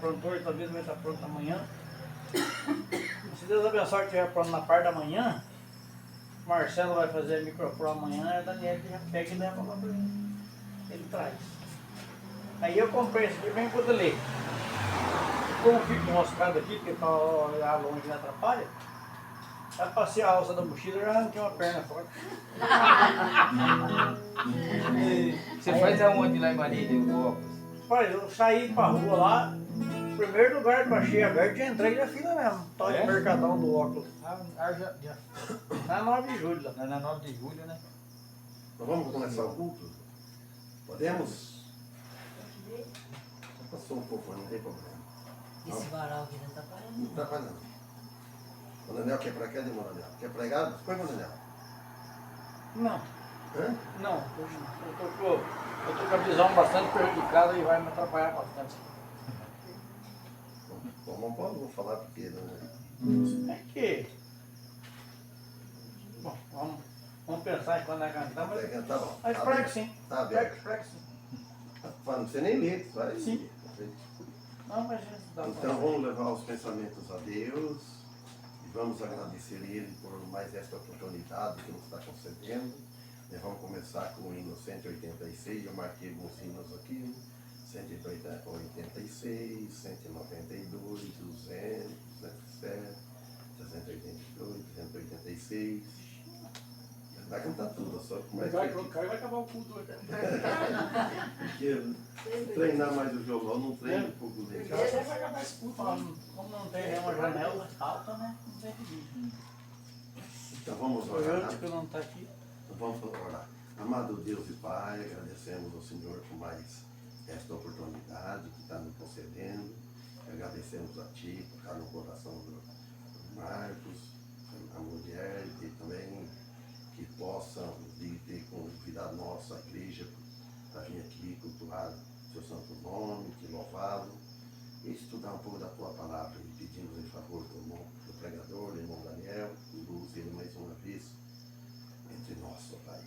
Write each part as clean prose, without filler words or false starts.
pronto hoje, talvez vai estar pronto amanhã. Se Deus abençoe que estiver pronto na parte da manhã, Marcelo vai fazer a micropro amanhã, a Daniela já pega e leva lá pra mim. Ele traz. Aí eu comprei esse aqui, vem pro ler. Como fica moscado aqui, porque para olhar longe não atrapalha, já passei a alça da mochila e já arranquei uma perna fora. Você faz aonde lá em Marília, o óculos? Pai, eu saí pra rua lá, primeiro lugar que eu achei aberto, já entrei na fila mesmo. Tal de mercadão do óculos. Já. Na 9 de julho lá. Na 9 de julho, né? Nós vamos começar o culto? Podemos? Só passou um pouco, não tem problema. Esse varal aqui não tá parando. Não está fazendo. O Daniel quer pregar, cadê o Daniel? Quer pregar? Põe o Daniel. Não, Hã? não. Eu tô com a visão bastante prejudicada e vai me atrapalhar bastante. Bom, vou falar porque não. É que. Bom, vamos pensar em quando é cantar, mas. Tá bom. Mas prega sim. Tá aberto. Prega sim. Não precisa nem ler, vai. Sim. Não, mas dá Então vamos levar os pensamentos a Deus e vamos agradecer Ele por mais esta oportunidade que nos está concedendo. E vamos começar com o hino 186, eu marquei alguns hinos aqui, 186, 192, 200, 207, 382, 386. Vai cantar tudo, só como é que... Vai acabar o culto hoje. Porque treinar mais o violão, não treina um pouco dele. Vai acabar esse culto. Como não tem nenhuma janela alta, né? Não tem que Então vamos O orar. outro que não está aqui. Vamos orar. Amado Deus e Pai, agradecemos ao Senhor por mais esta oportunidade que está nos concedendo. Agradecemos a Ti por estar no coração do Marcos, a mulher, e também que possam ter convidado nossa igreja para vir aqui cultuar seu santo nome, te louvá-lo e estudar um pouco da Tua palavra. E pedimos em favor do pregador, do irmão Daniel, conduz ele mais uma vez entre nós, ó Pai.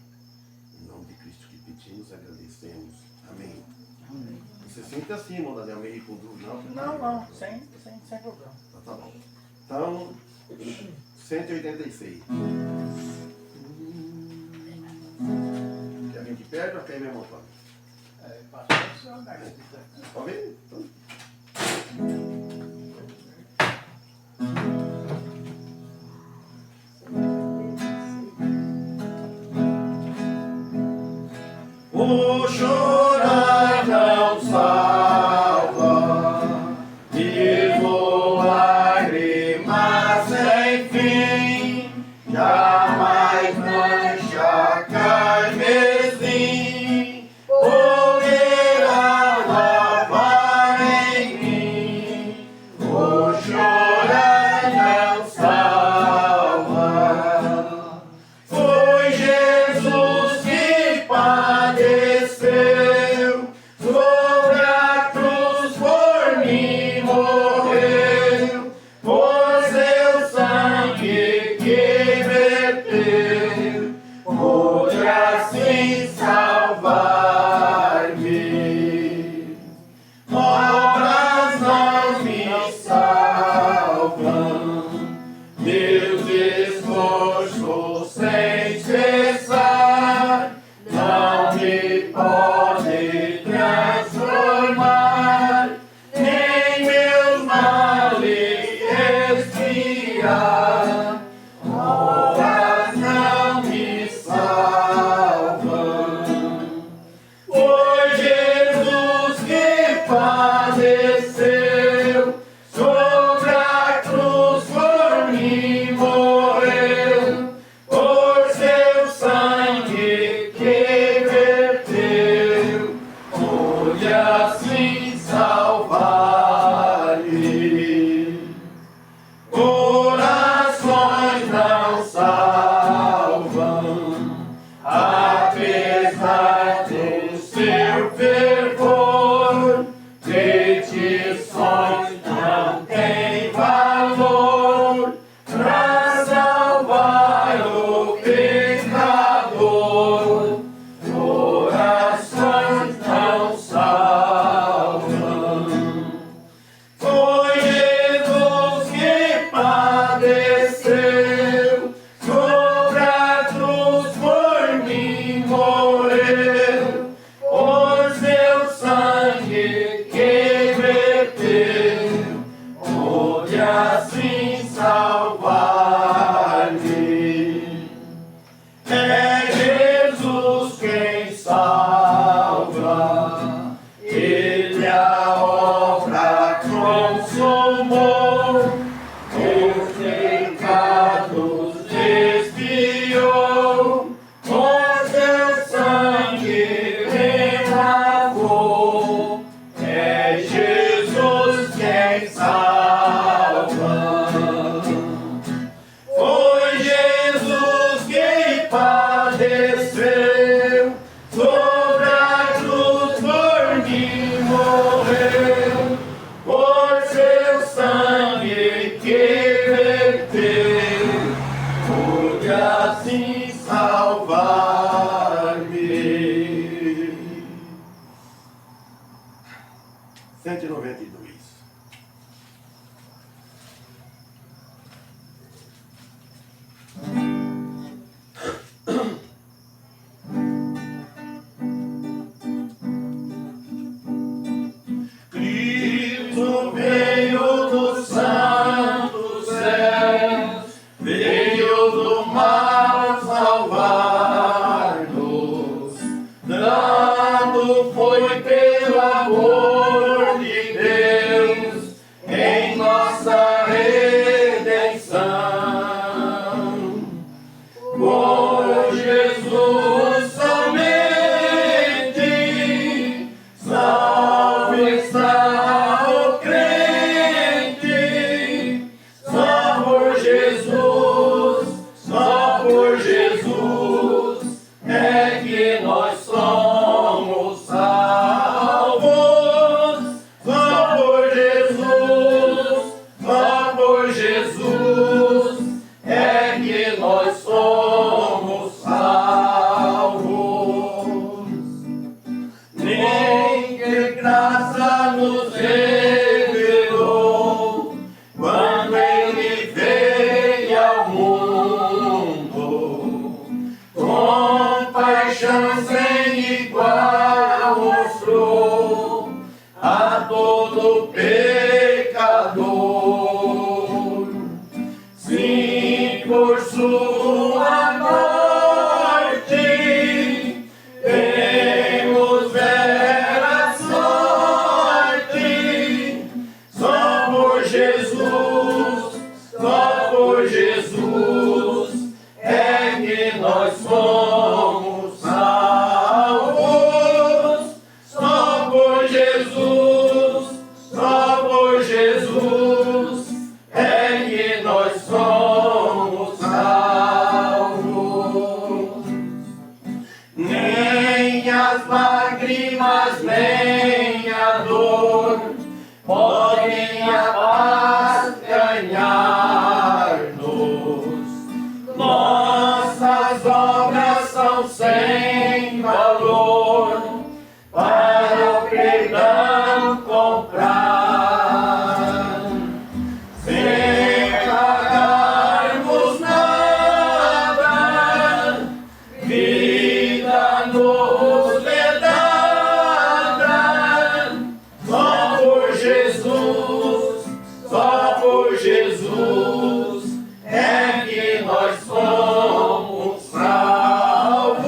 Em nome de Cristo que pedimos, agradecemos. Amém. Amém. Você sente assim, irmão Daniel, meio com dúvida, não? Não, sem problema. Tá bom. Então, 186. Quer vir de perto ou quer ir mesmo, Antônio? Passou o seu lugar. Pode vir? Então. O chorar não salva, vivo lágrimas sem fim, jamais mancha carmesim, poderá lavar em mim. O chorar não salva, foi Jesus que padeceu. quem salva. Foi Jesus quem padeceu, sobre a cruz por mim morreu, por seu sangue que verteu, pude assim salvar-me. 192. Cristo veio dos santos céus, veio do mal salvar-nos, dando foi pelo amor de Deus em nossa redenção. Por Jesus somente salvo está o crente. Só por Jesus é que nós somos salvos. Só por Jesus é que nós somos salvos. Nem que graça nos revelou quando Ele veio ao mundo, com paixão sem igual mostrou a todo pecador. Sim, por sua morte temos vera sorte. Só por Jesus é que nós somos salvos. Só por Jesus é que nós somos salvos. Nem as lágrimas, nem a dor podem a paz ganhar-nos. Nossas obras são sem valor para o perdão comprar. Sem pagarmos nada, vida nos é dada. Só por Jesus é que nós somos salvos.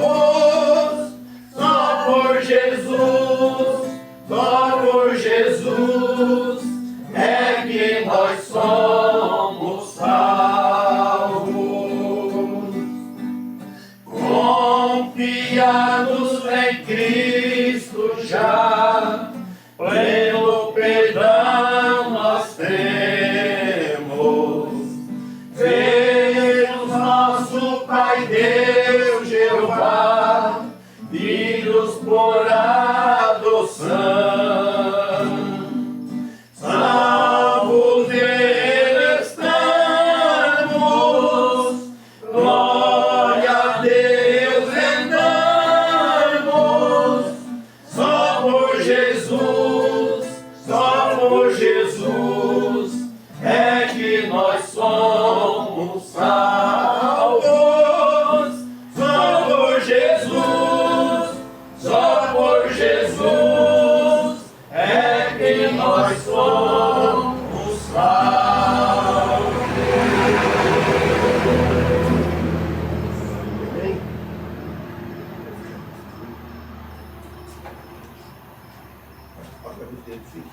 Só por Jesus é que nós somos salvos. Confiados em Cristo já, pleno perdão nós temos. Deus nosso Pai, Deus Jeová, filhos por adoção. Salvos nele estamos, glória a Deus rendamos. Só por Jesus é que nós somos salvos. Só por Jesus é que nós somos salvos. Amém? Olha o dedo, filho.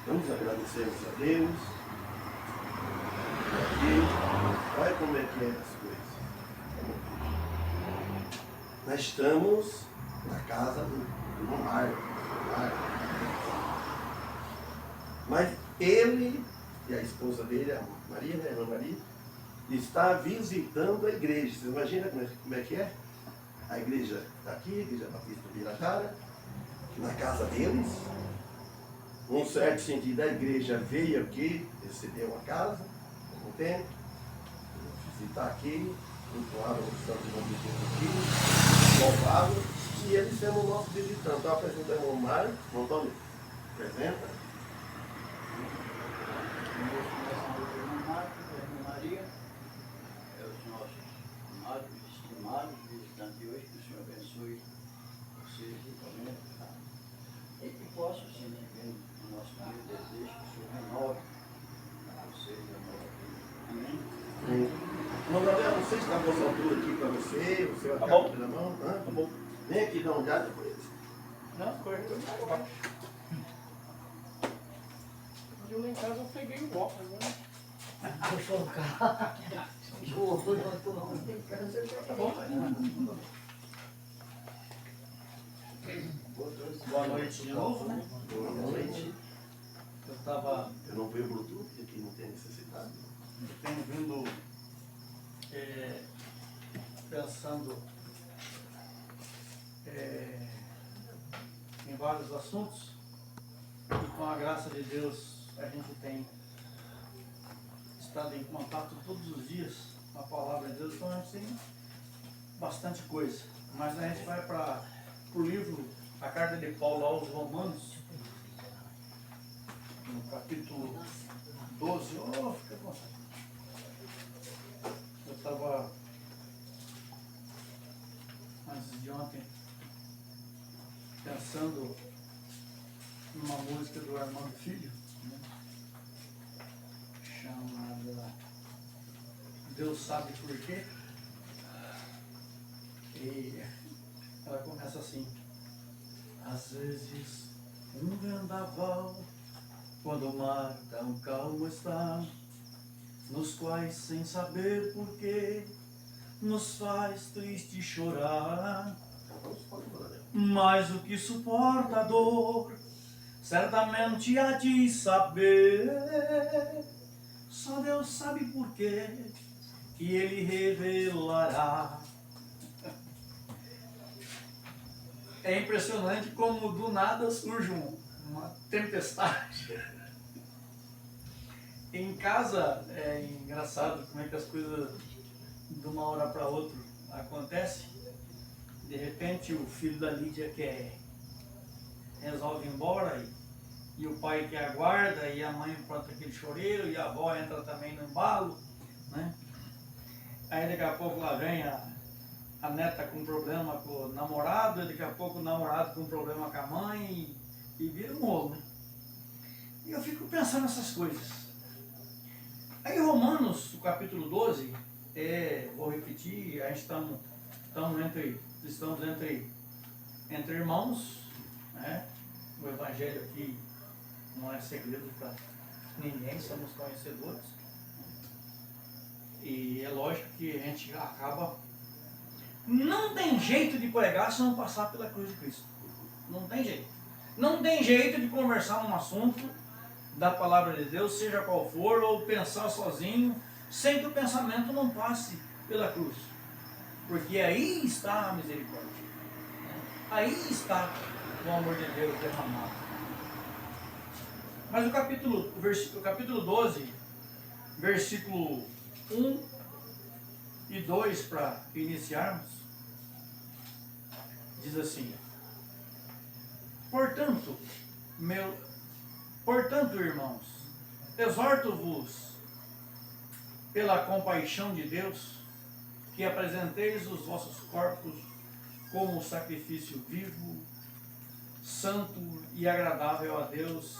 Vamos agradecermos a Deus. E olha como é que é as coisas. Nós estamos na casa do irmão Mário. Mas ele e a esposa dele, a Maria, né, a irmã Maria, está visitando a igreja. Você imagina como é que é? A igreja está aqui, a igreja Batista do Birajara, na casa deles. Num certo sentido, a igreja veio aqui, recebeu uma casa, um tempo, visitar aqui, entoaram o santo nome de Deus aqui, louvaram, e eles sendo o nosso visitante. Então apresenta o irmão Mário, irmão Antônio, apresenta. Maria, os nossos amados, estimados visitantes de hoje, que o Senhor abençoe vocês ricamente, tá? E que possa, sim, ver no nosso meio, desejo que o Senhor renove vocês, renove aqui. Amém? Irmão Gabriel, não sei se está com essa altura aqui para você, o seu Tá acaba bom. na mão. Tá bom. Vem aqui dar uma olhada depois. Não, corretor de água. Eu lá em casa eu peguei o óculos, né? Puxou o carro. Tá bom? Boa noite de novo, né? Boa noite. Eu estava Eu não fui o Bluetooth, aqui não tem necessidade. tenho vindo pensando em vários assuntos e com a graça de Deus a gente tem estado em contato todos os dias com a palavra de Deus, então a gente tem bastante coisa. Mas a gente vai para o livro, a carta de Paulo aos Romanos, no capítulo 12. Fica à vontade. Eu estava, antes de ontem, pensando numa música do Armando Filho, né, chamada Deus Sabe Por Quê. E ela começa assim: às vezes um vendaval, quando o mar tão calmo está, nos quais sem saber porquê, nos faz triste chorar. Mas o que suporta a dor, certamente há de saber. Só Deus sabe porquê, que Ele revelará. É impressionante como do nada surge uma tempestade. Em casa é engraçado como é que as coisas de uma hora para outra acontecem. De repente o filho da Lídia resolve ir embora e o pai que aguarda e a mãe planta aquele choreiro e a avó entra também no embalo, né? Aí daqui a pouco lá vem a neta com problema com o namorado, e daqui a pouco o namorado com problema com a mãe e vira um rolo, né? E eu fico pensando nessas coisas. Aí Romanos, o capítulo 12, vou repetir, a gente estamos entre irmãos, né? O evangelho aqui não é segredo para ninguém, somos conhecedores. E é lógico que a gente acaba... Não tem jeito de pregar se não passar pela cruz de Cristo. Não tem jeito. Não tem jeito de conversar num assunto da palavra de Deus, seja qual for, ou pensar sozinho, sem que o pensamento não passe pela cruz. Porque aí está a misericórdia. Aí está o amor de Deus derramado. Mas o capítulo 12, versículo 1 e 2, para iniciarmos, diz assim: Portanto, irmãos, exorto-vos pela compaixão de Deus, que apresenteis os vossos corpos como sacrifício vivo, santo e agradável a Deus,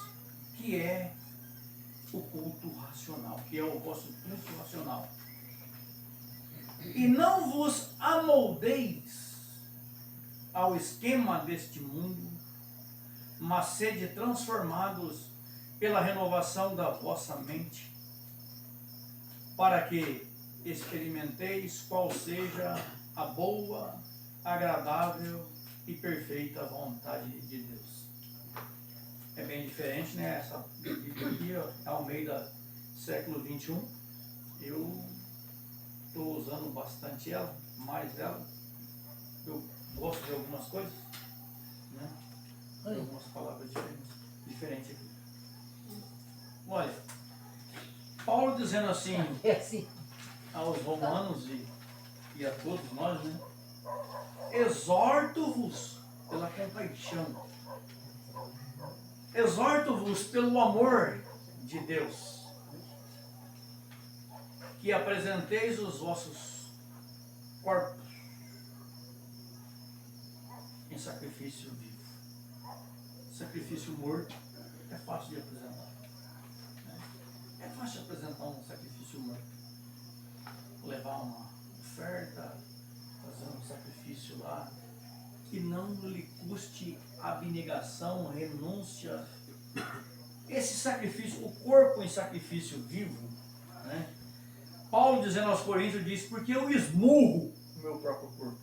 que é o culto racional, que é o vosso culto racional. E não vos amoldeis ao esquema deste mundo, mas sede transformados pela renovação da vossa mente, para que experimenteis qual seja a boa, agradável e perfeita vontade de Deus. É bem diferente, né? Essa Bíblia aqui, ó, é ao meio do século XXI. Eu estou usando bastante ela, mais ela. Eu gosto de algumas coisas, né? Tem algumas palavras diferentes aqui. Olha, Paulo dizendo assim É assim. aos romanos e a todos nós, né? Exorto-vos pela compaixão. Exorto-vos pelo amor de Deus, que apresenteis os vossos corpos em sacrifício vivo. Sacrifício morto é fácil de apresentar, né? É fácil de apresentar um sacrifício morto. Levar uma oferta, fazer um sacrifício lá, que não lhe custe abnegação, renúncia. Esse sacrifício, o corpo em sacrifício vivo, né? Paulo dizendo aos Coríntios diz, porque eu esmurro o meu próprio corpo.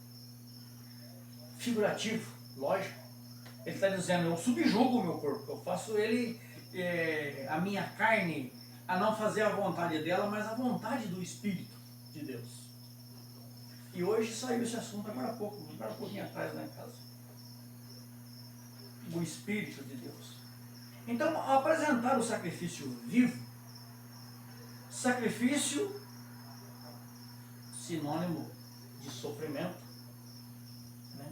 Figurativo, lógico. Ele está dizendo, eu subjugo o meu corpo, eu faço ele, a minha carne, a não fazer a vontade dela, mas a vontade do Espírito de Deus. E hoje saiu esse assunto agora há pouquinho atrás lá em casa. O Espírito de Deus. Então, ao apresentar o sacrifício vivo, sacrifício sinônimo de sofrimento, né?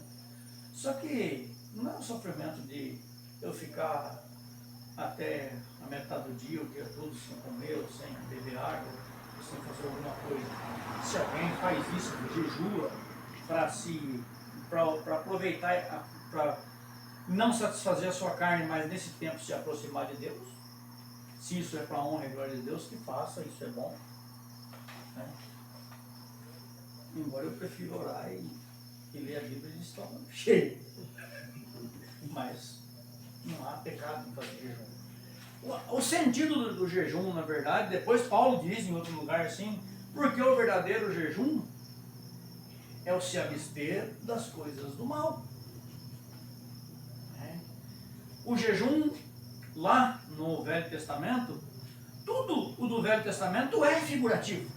Só que não é um sofrimento de eu ficar até a metade do dia, o dia todo, sem comer, ou sem beber água, ou sem fazer alguma coisa. Se alguém faz isso, jejua, para aproveitar, para não satisfazer a sua carne, mas nesse tempo se aproximar de Deus, se isso é para a honra e glória de Deus, que faça, isso é bom, né? Embora eu prefiro orar e ler a Bíblia de estômago cheio, mas não há pecado em fazer jejum. O sentido do jejum, na verdade, depois Paulo diz em outro lugar assim, porque o verdadeiro jejum é o se abster das coisas do mal. O jejum, lá no Velho Testamento, tudo o do Velho Testamento é figurativo.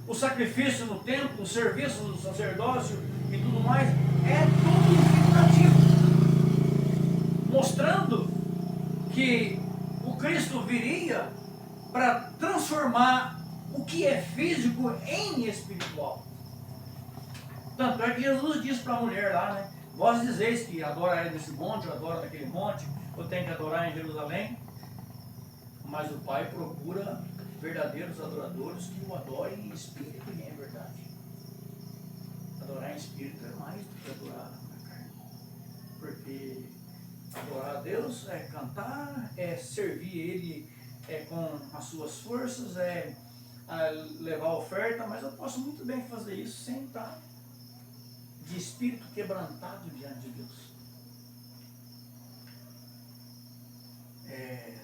O sacrifício no templo, o serviço do sacerdócio e tudo mais, é tudo figurativo. Mostrando que o Cristo viria para transformar o que é físico em espiritual. Tanto é que Jesus disse para a mulher lá, né? Vós dizeis que adora nesse monte, ou adora naquele monte, ou tem que adorar em Jerusalém. Mas o Pai procura verdadeiros adoradores que o adorem em espírito e em verdade. Adorar em espírito é mais do que adorar na carne. Porque adorar a Deus é cantar, é servir Ele com as suas forças, levar a oferta, mas eu posso muito bem fazer isso sem estar de espírito quebrantado diante de Deus.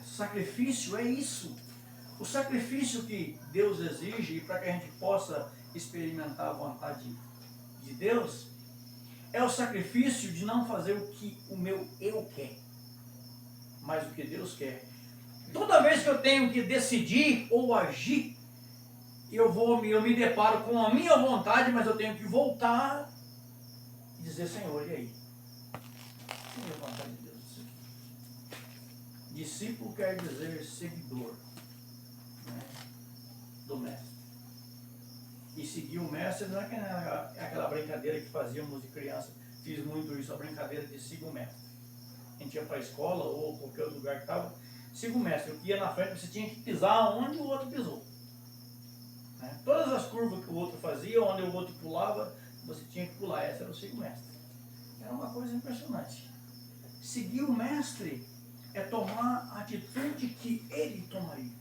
Sacrifício é isso. O sacrifício que Deus exige para que a gente possa experimentar a vontade de Deus é o sacrifício de não fazer o que o meu eu quer, mas o que Deus quer. Toda vez que eu tenho que decidir ou agir, eu me deparo com a minha vontade, mas eu tenho que voltar e dizer, Senhor, e aí? Qual é a vontade de Deus? Discípulo quer dizer seguidor, né, do mestre. E seguir o mestre não é aquela brincadeira que fazíamos de criança. Fiz muito isso, a brincadeira de siga o mestre. A gente ia para a escola ou qualquer outro lugar que estava, siga o mestre. O que ia na frente, você tinha que pisar onde o outro pisou, né? Todas as curvas que o outro fazia, onde o outro pulava, você tinha que pular. Essa era o siga o mestre. Era uma coisa impressionante. Seguir o mestre é tomar a atitude que ele tomaria.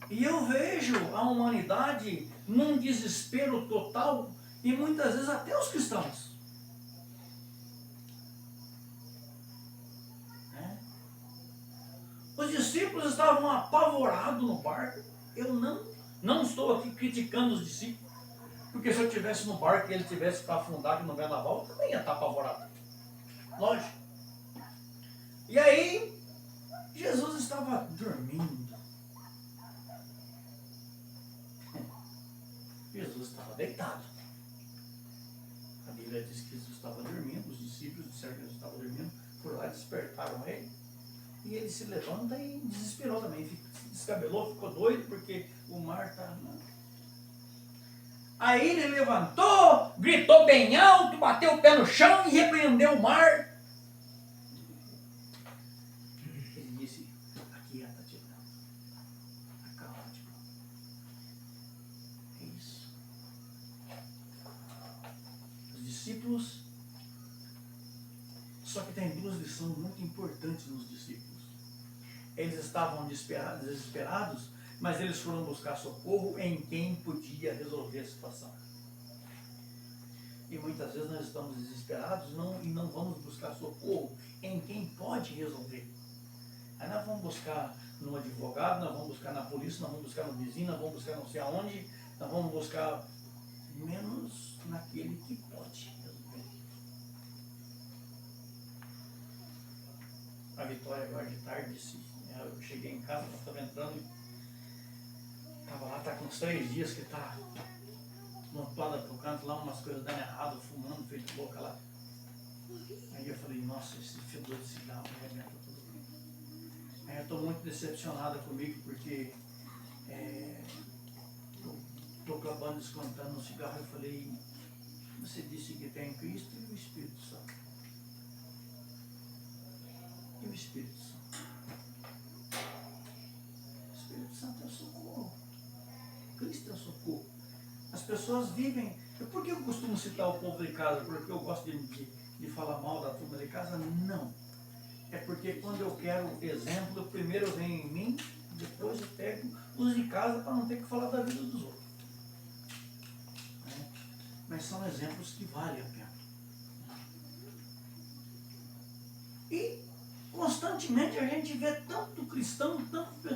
E eu vejo a humanidade num desespero total, e muitas vezes até os cristãos. Os discípulos estavam apavorados no barco. Eu Não estou aqui criticando os discípulos, porque se eu estivesse no barco e ele tivesse para afundar no vendaval, eu também ia estar apavorado. Lógico. E aí, Jesus estava dormindo. Jesus estava deitado. A Bíblia diz que Jesus estava dormindo, os discípulos disseram que Jesus estava dormindo, por lá despertaram ele. E ele se levanta e desesperou também, se descabelou, ficou doido, porque o mar está... Aí ele levantou, gritou bem alto, bateu o pé no chão e repreendeu o mar. Ele disse, aquieta-te, acalma-te. É isso. Os discípulos, só que tem duas lições muito importantes nos discípulos. Eles estavam desesperados, mas eles foram buscar socorro em quem podia resolver a situação. E muitas vezes nós estamos desesperados e não vamos buscar socorro em quem pode resolver. Aí nós vamos buscar no advogado, nós vamos buscar na polícia, nós vamos buscar no vizinho, nós vamos buscar não sei aonde, nós vamos buscar menos naquele que pode resolver. A Vitória agora de tarde disse, eu cheguei em casa, ela estava entrando e estava lá, está com uns 3 dias que está montada pro canto lá, umas coisas dando errado, fumando, feito boca lá. Aí eu falei, nossa, esse fedor de cigarro arrebenta tudo. Aí eu estou muito decepcionada comigo, porque eu estou acabando descontando um cigarro. Eu falei, você disse que tem Cristo e o Espírito Santo. E o Espírito Santo? O Espírito Santo é o socorro. Cristo é o socorro. As pessoas vivem... Por que eu costumo citar o povo de casa? Porque eu gosto de falar mal da turma de casa? Não. É porque quando eu quero exemplo, eu primeiro venho em mim, depois eu pego os de casa para não ter que falar da vida dos outros. Mas são exemplos que valem a pena. E constantemente a gente vê tanto cristão, tanto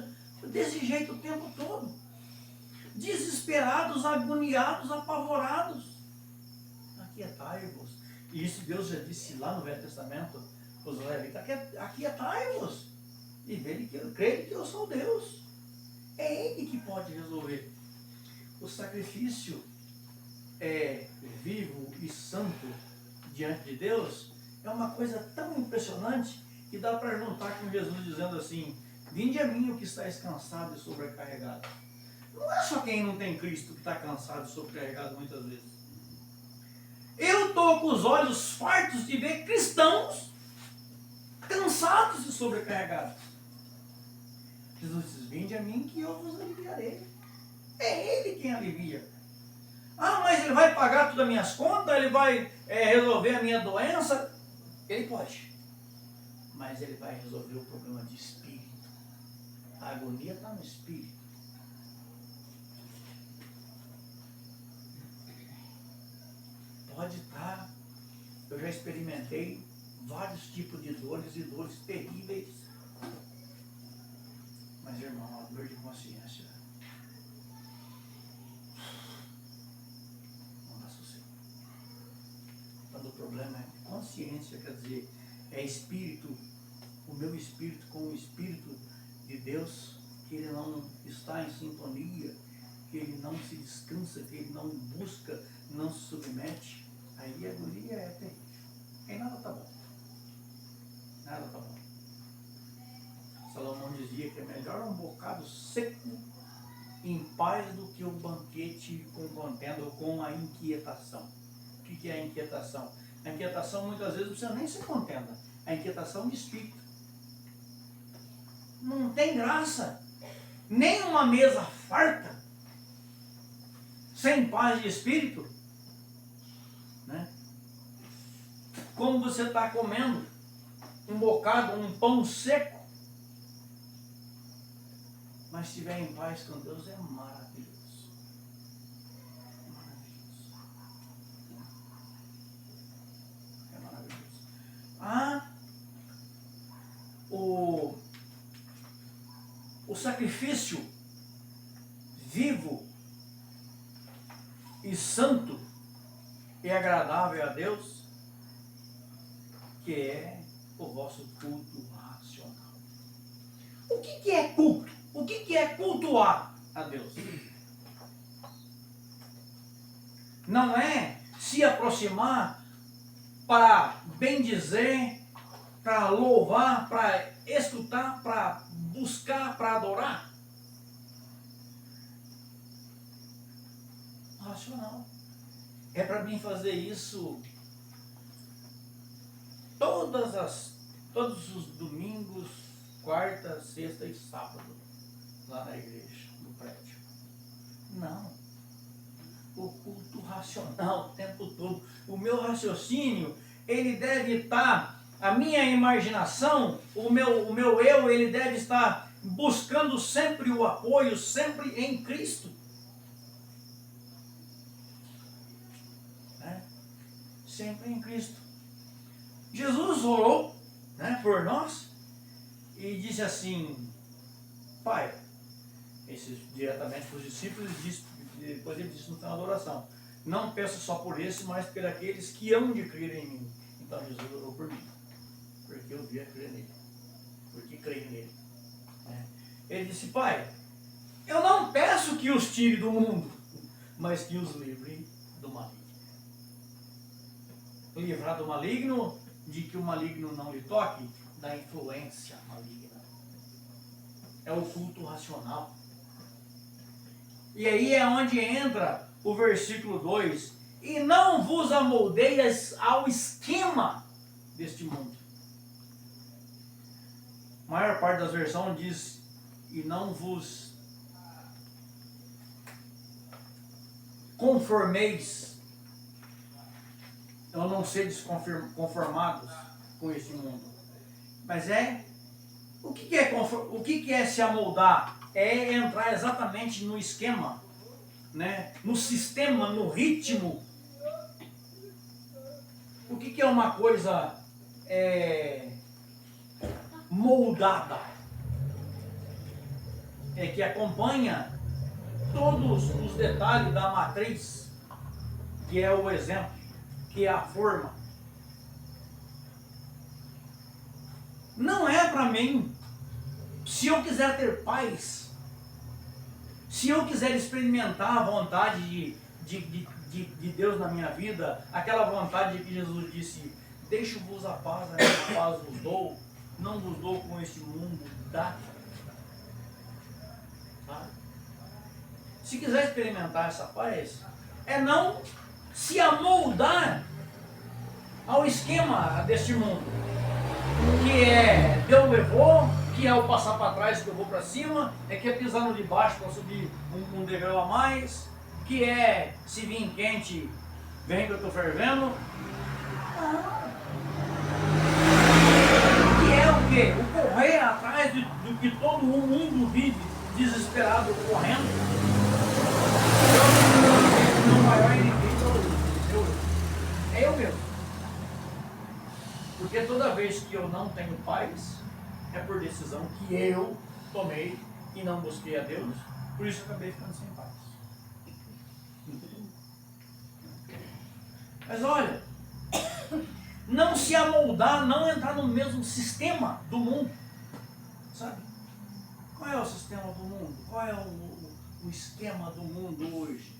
desse jeito o tempo todo. Desesperados, agoniados, apavorados. Aquietai-vos. E isso Deus já disse lá no Velho Testamento, os levitas, aquietai-vos. E creio que eu sou Deus. É Ele que pode resolver. O sacrifício vivo e santo diante de Deus é uma coisa tão impressionante que dá para juntar com Jesus dizendo assim, vinde a mim o que estáis cansado e sobrecarregado. Não é só quem não tem Cristo que está cansado e sobrecarregado muitas vezes. Eu estou com os olhos fartos de ver cristãos cansados e sobrecarregados. Jesus diz, vinde a mim que eu vos aliviarei. É Ele quem alivia. Ah, mas Ele vai pagar todas as minhas contas, Ele vai resolver a minha doença. Ele pode. Mas Ele vai resolver o problema de espírito. A agonia está no espírito. Pode estar. Eu já experimentei vários tipos de dores e dores terríveis. Mas, irmão, a dor de consciência não dá sossego. Quando o problema é consciência, quer dizer, é espírito, o meu espírito com o espírito de Deus, que ele não está em sintonia, que ele não se descansa, que ele não busca, não se submete, aí a agonia é terrível. E nada está bom. Nada está bom. Salomão dizia que é melhor um bocado seco em paz do que um banquete com contenda ou com a inquietação. O que é a inquietação? A inquietação muitas vezes não precisa nem ser contenda. A inquietação de espírito. Não tem graça. Nem uma mesa farta, sem paz de espírito, né? Como você está comendo um bocado, um pão seco, mas se estiver em paz com Deus, é maravilhoso. Maravilhoso. É maravilhoso. O sacrifício vivo e santo e agradável a Deus, que é o vosso culto racional. O que é culto? O que é cultuar a Deus? Não é se aproximar para bendizer, para louvar, para escutar, para buscar, para adorar. Racional. É para mim fazer isso todos os domingos, quarta, sexta e sábado, lá na igreja, no prédio. Não. O culto racional o tempo todo. O meu raciocínio, ele deve estar, a minha imaginação, o meu eu, ele deve estar buscando sempre o apoio, sempre em Cristo. Né? Sempre em Cristo. Jesus orou, né, por nós e disse assim: Pai, diretamente para os discípulos, depois ele disse no final da oração: não peço só por esse, mas por aqueles que hão de crer em mim. Então Jesus orou por mim, porque eu via crer nele, porque creio nele. Né? Ele disse: Pai, eu não peço que os tire do mundo, mas que os livre do maligno. Livrar do maligno, de que o maligno não lhe toque, da influência maligna. É o culto racional. E aí é onde entra o versículo 2: e não vos amoldeis ao esquema deste mundo. A maior parte das versões diz: e não vos conformeis, ou não sedes conformados com este mundo. Mas o que é se amoldar? É entrar exatamente no esquema, né? No sistema, no ritmo. O que é uma coisa moldada? É que acompanha todos os detalhes da matriz, que é o exemplo, que é a forma. Não é para mim. Se eu quiser ter paz, se eu quiser experimentar a vontade de Deus na minha vida, aquela vontade de que Jesus disse: deixo-vos a paz, a minha paz vos dou, não vos dou com este mundo, dá. Tá? Se quiser experimentar essa paz, é não se amoldar ao esquema deste mundo, que é Deus levou, que é o passar para trás que eu vou para cima, que é pisar no de baixo para subir um degrau a mais, que é se vir quente, vem que eu estou fervendo. Que é o quê? O correr atrás do que todo o mundo vive, desesperado, correndo. O maior inimigo é eu mesmo. Porque toda vez que eu não tenho paz, é por decisão que eu tomei e não busquei a Deus, por isso eu acabei ficando sem paz. Mas olha, não se amoldar, não entrar no mesmo sistema do mundo, sabe? Qual é o sistema do mundo? Qual é o esquema do mundo hoje?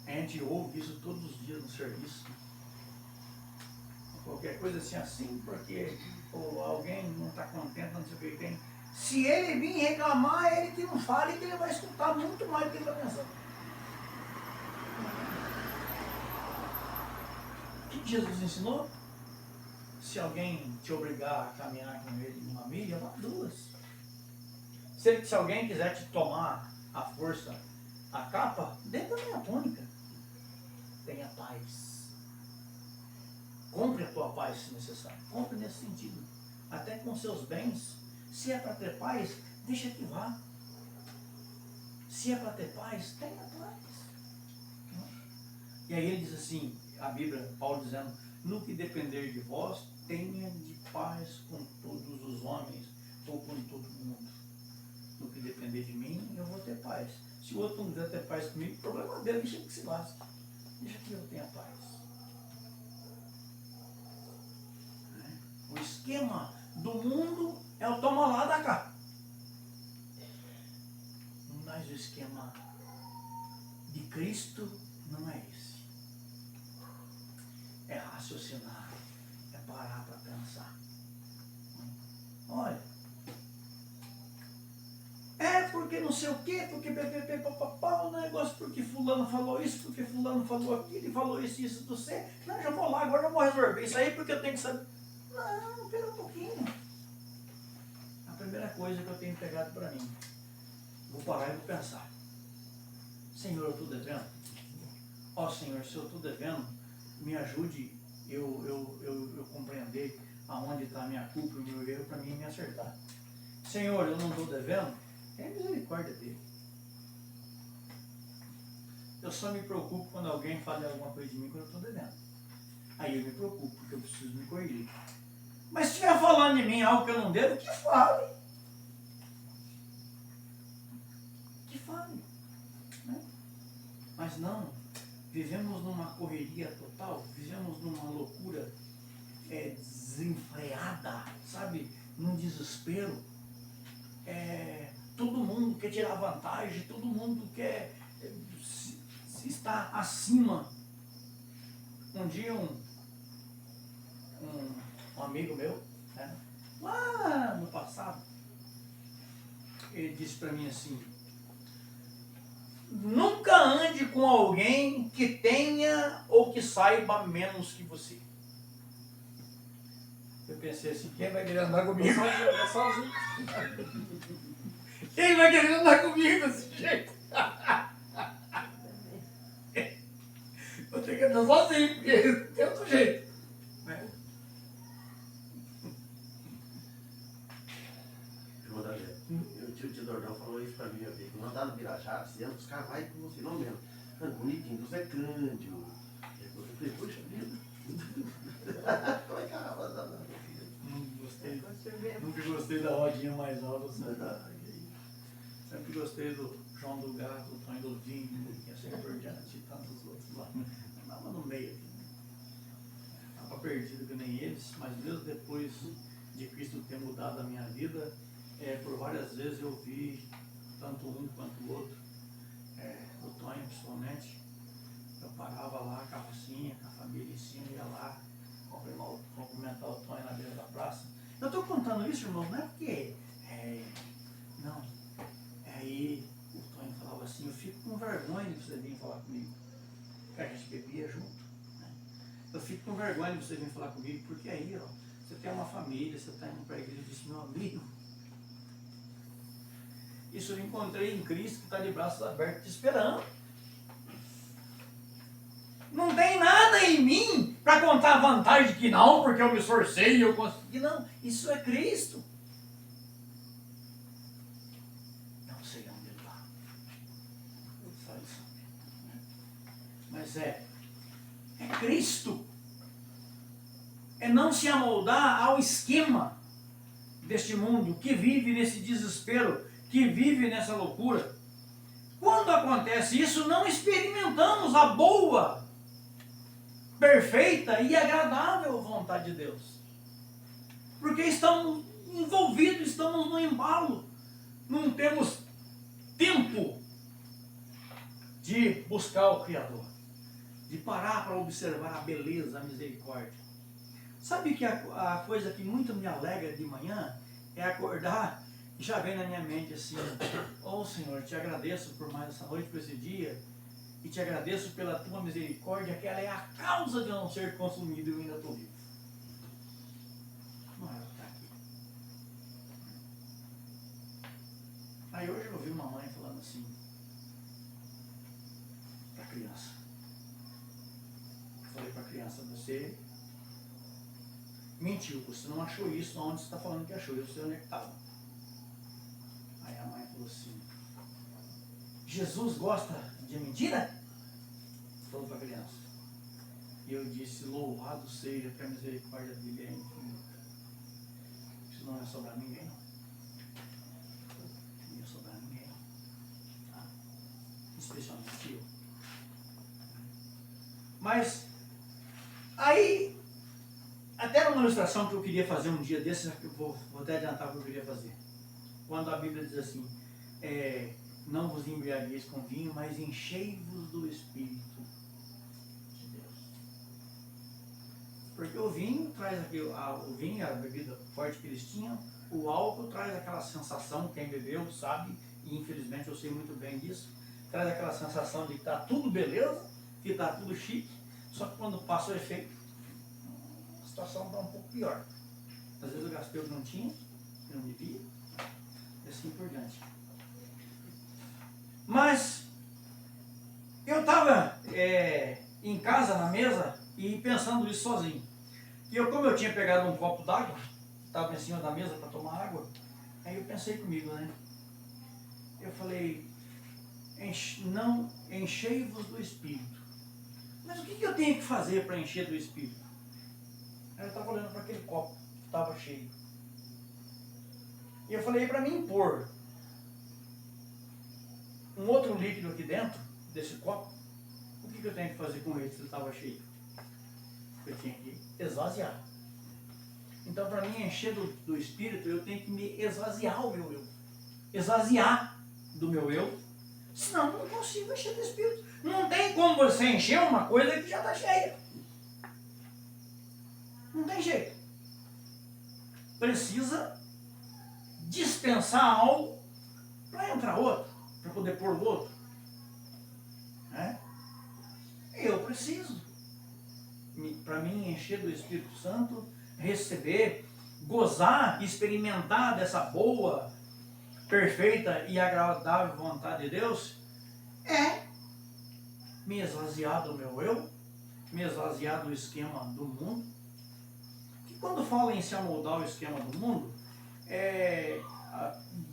A gente ouve isso todos os dias no serviço. Qualquer coisa assim, porque alguém não está contente, não sei o que tem. Se ele vir reclamar, é ele que não fale, que ele vai escutar muito mais do que ele está pensando. O que Jesus ensinou? Se alguém te obrigar a caminhar com ele uma milha, vá duas. Se alguém quiser te tomar à força a capa, dê também a túnica. Tenha paz. Compre a tua paz se necessário. Compre nesse sentido. Até com seus bens. Se é para ter paz, deixa que vá. Se é para ter paz, tenha paz. E aí ele diz assim, a Bíblia, Paulo dizendo: no que depender de vós, tenha de paz com todos os homens, ou com todo mundo. No que depender de mim, eu vou ter paz. Se o outro não quiser ter paz comigo, o problema é dele, deixa que se lasque. Deixa que eu tenha paz. O esquema do mundo é o toma lá da cá. Mas o esquema de Cristo não é esse. É raciocinar, é parar para pensar. Olha, porque não sei o quê, porque papapá, o negócio, porque fulano falou isso, porque fulano falou aquilo, e falou isso do você. Não, já vou lá, agora eu vou resolver isso aí, porque eu tenho que saber. Não, espera um pouquinho. A primeira coisa que eu tenho pegado para mim, vou parar e vou pensar. Senhor, eu estou devendo? Ó Senhor, se eu estou devendo, me ajude eu compreender aonde está a minha culpa e o meu erro para mim me acertar. Senhor, eu não estou devendo? É a misericórdia dele. Eu só me preocupo quando alguém fala alguma coisa de mim quando eu estou devendo. Aí eu me preocupo, porque eu preciso me corrigir. Mas se estiver falando de mim algo que eu não devo, que fale. Que fale. Né? Mas não, vivemos numa correria total, vivemos numa loucura desenfreada, sabe? Num desespero. Todo mundo quer tirar vantagem, todo mundo quer se estar acima. Um dia um amigo meu, né, lá no passado, ele disse para mim assim: nunca ande com alguém que tenha ou que saiba menos que você. Eu pensei assim, quem vai querer andar comigo? Sozinho. Quem vai querer andar comigo desse jeito? Vou ter que andar sozinho, porque não tem outro jeito. Né? Irmão da Lé, o tio Dordão falou isso pra mim, eu vi. Não andar no Birajá, se os caras vai com você, não mesmo. Bonitinho, do Zé Cândido. Eu falei, poxa vida. Como é que a roda não? Nunca gostei da rodinha mais alta. Sempre gostei do João do Gato, do Tonho do Vinho, e assim por diante, e tantos outros lá. Andava no meio aqui. Estava perdido que nem eles, mas mesmo depois de Cristo ter mudado a minha vida, por várias vezes eu vi tanto um quanto o outro, o Tonho principalmente. Eu parava lá, carrocinha, com a família em cima, ia lá cumprimentar o Tonho na beira da praça. Eu estou contando isso, irmão, não é porque... não. Aí o Tonho falava assim, eu fico com vergonha de você vir falar comigo. Porque a gente bebia junto. Né? Eu fico com vergonha de você vir falar comigo, porque aí, ó, você tem uma família, você está indo para a igreja e disse, meu amigo, isso eu encontrei em Cristo que está de braços abertos te esperando. Não tem nada em mim para contar a vantagem que não, porque eu me esforcei e eu consegui. Não, isso é Cristo. Não sei onde ele está. Só isso. Mas é Cristo. É não se amoldar ao esquema deste mundo que vive nesse desespero, que vive nessa loucura. Quando acontece isso, não experimentamos a boa, perfeita e agradável vontade de Deus. Porque estamos envolvidos, estamos no embalo. Não temos tempo de buscar o Criador, de parar para observar a beleza, a misericórdia. Sabe que a coisa que muito me alegra de manhã é acordar e já vem na minha mente assim, oh Senhor, te agradeço por mais essa noite, por esse dia, e te agradeço pela tua misericórdia, que ela é a causa de eu não ser consumido e eu ainda estou vivo. Não era estar aqui. Aí hoje eu ouvi uma mãe falando assim, para a criança. Eu falei para a criança, você mentiu, você não achou isso onde você está falando que achou, eu sei onde é que estava. Aí a mãe falou assim, Jesus gosta de mentira? Falou para a criança. E eu disse, louvado seja que a misericórdia dele é infinita. Isso não é sobrar ninguém, não. Não ia sobrar ninguém, não. Tá? Especialmente eu. Mas aí, até numa ilustração que eu queria fazer um dia desses, eu vou até adiantar o que eu queria fazer. Quando a Bíblia diz assim, não vos embriagueis com vinho, mas enchei-vos do Espírito de Deus. Porque o vinho traz o vinho, a bebida forte que eles tinham, o álcool traz aquela sensação, quem bebeu sabe, e infelizmente eu sei muito bem disso, traz aquela sensação de que está tudo beleza, que está tudo chique, só que quando passa o efeito, a situação está um pouco pior. Às vezes eu gastei o que não tinha, que não devia, e assim por diante. Mas eu estava em casa, na mesa, e pensando isso sozinho. E como eu tinha pegado um copo d'água, estava em cima da mesa para tomar água, aí eu pensei comigo, né? Eu falei, enchei-vos do Espírito. Mas o que eu tenho que fazer para encher do Espírito? Aí eu estava olhando para aquele copo que estava cheio. E eu falei, para mim pôr um outro líquido aqui dentro desse copo, o que eu tenho que fazer com ele se ele estava cheio? Eu tinha que esvaziar. Então, para mim encher do Espírito, eu tenho que me esvaziar o meu eu. Esvaziar do meu eu, senão eu não consigo encher do Espírito. Não tem como você encher uma coisa que já está cheia. Não tem jeito. Precisa dispensar algo para entrar outro, para poder pôr o outro. Né? Eu preciso, para mim, encher do Espírito Santo, receber, gozar, experimentar dessa boa, perfeita e agradável vontade de Deus, me esvaziar do meu eu, me esvaziar do esquema do mundo. E quando fala em se amoldar o esquema do mundo,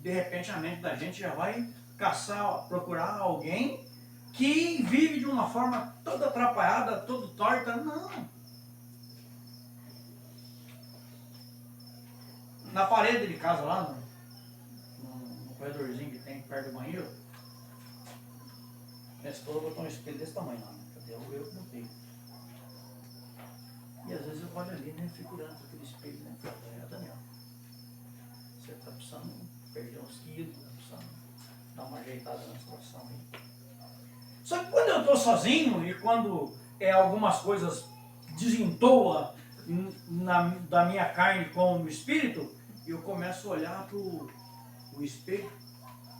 de repente a mente da gente já vai caçar, procurar alguém que vive de uma forma toda atrapalhada, toda torta. Não. Na parede de casa lá, no corredorzinho que tem perto do banheiro, minha esposa botou um espelho desse tamanho lá, né? Cadê eu que botei? E às vezes eu olho ali, né? Fico olhando para aquele espelho, né? Falo, Daniel, você está precisando perder uns quilos, está precisando dar uma ajeitada na situação aí. Só que quando eu estou sozinho e quando algumas coisas desentoam da minha carne com o espírito, eu começo a olhar para o espelho,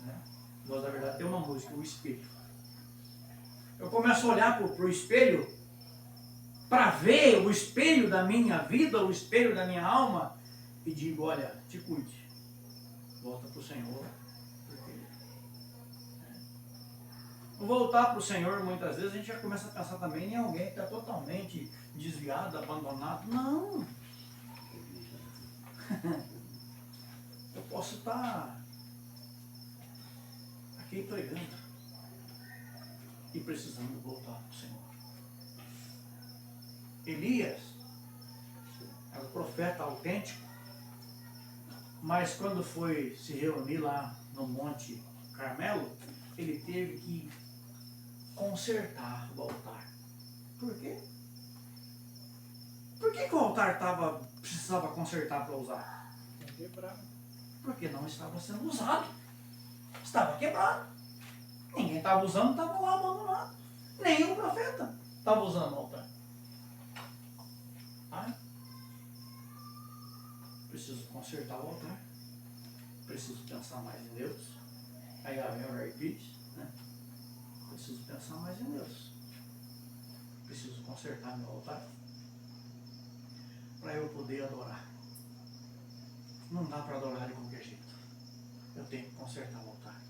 né? Mas na verdade tem uma música, o espelho. Eu começo a olhar para o espelho para ver o espelho da minha vida, o espelho da minha alma, e digo, olha, te cuide, volta para o Senhor. Voltar para o Senhor, muitas vezes a gente já começa a pensar também em alguém que está totalmente desviado, abandonado. Não! Eu posso estar aqui pregando e precisando voltar para o Senhor. Elias era um profeta autêntico, mas quando foi se reunir lá no Monte Carmelo, ele teve que consertar o altar. Por quê? Por que o altar precisava consertar para usar? Porque não estava sendo usado. Estava quebrado. Ninguém estava usando, estava lá abandonado. Nem o profeta estava usando o altar. Preciso consertar o altar. Preciso pensar mais em Deus. Aí vem o repeat, né? Preciso pensar mais em Deus. Preciso consertar meu altar para eu poder adorar. Não dá para adorar de qualquer jeito. Eu tenho que consertar o altar.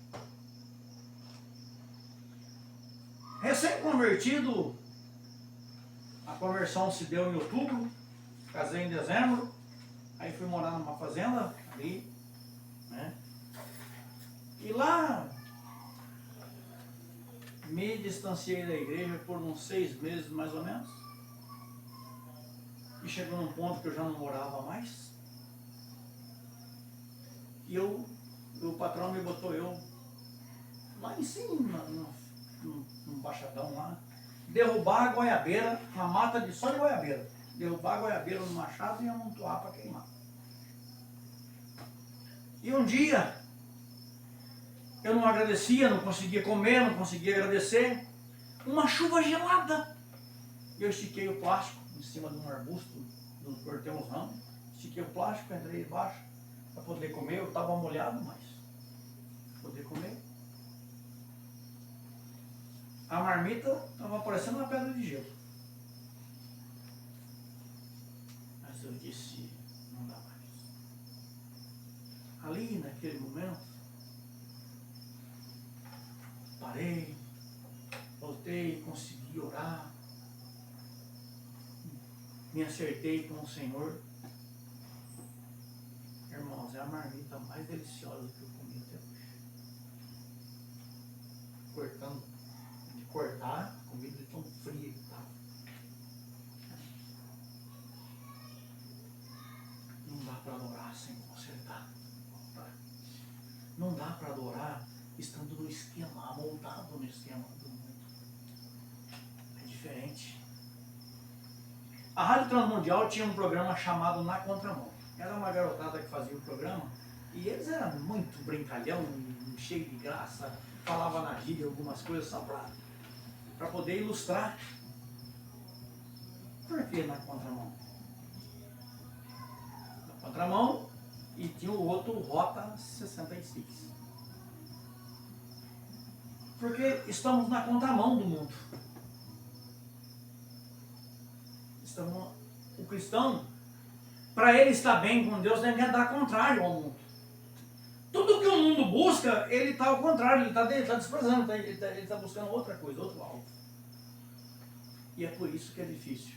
Recém-convertido, a conversão se deu em outubro, casei em dezembro, aí fui morar numa fazenda ali, né? E lá me distanciei da igreja por uns 6 meses mais ou menos. E chegou num ponto que eu já não morava mais. E o patrão me botou eu lá em cima, num baixadão lá, derrubar a goiabeira, uma mata de só de goiabeira. Derrubar a goiabeira no machado e amontoar para queimar. E um dia, eu não agradecia, não conseguia comer, não conseguia agradecer. Uma chuva gelada. Eu estiquei o plástico em cima de um arbusto, cortei uns ramos, estiquei o plástico, entrei embaixo para poder comer. Eu estava molhado, mas poder comer. A marmita estava parecendo uma pedra de gelo. Mas eu disse, não dá mais. Ali, naquele momento, parei, voltei, consegui orar, me acertei com o Senhor. Irmãos, é a marmita mais deliciosa que eu comi até hoje. Cortar, a comida de tão fria que estava. Não dá para adorar sem consertar. Não dá para adorar estando no esquema, amoldado no esquema do mundo. É diferente. A Rádio Transmundial tinha um programa chamado Na Contramão. Era uma garotada que fazia o programa e eles eram muito brincalhão, cheio de graça, falava na gíria algumas coisas só para poder ilustrar. Por que na contramão? Na contramão e tinha o outro Rota 66. Porque estamos na contramão do mundo. O cristão, para ele estar bem com Deus, deve andar contrário ao mundo. Tudo que o mundo busca, ele está ao contrário, ele está desprezando, ele está buscando outra coisa, outro alvo. E é por isso que é difícil,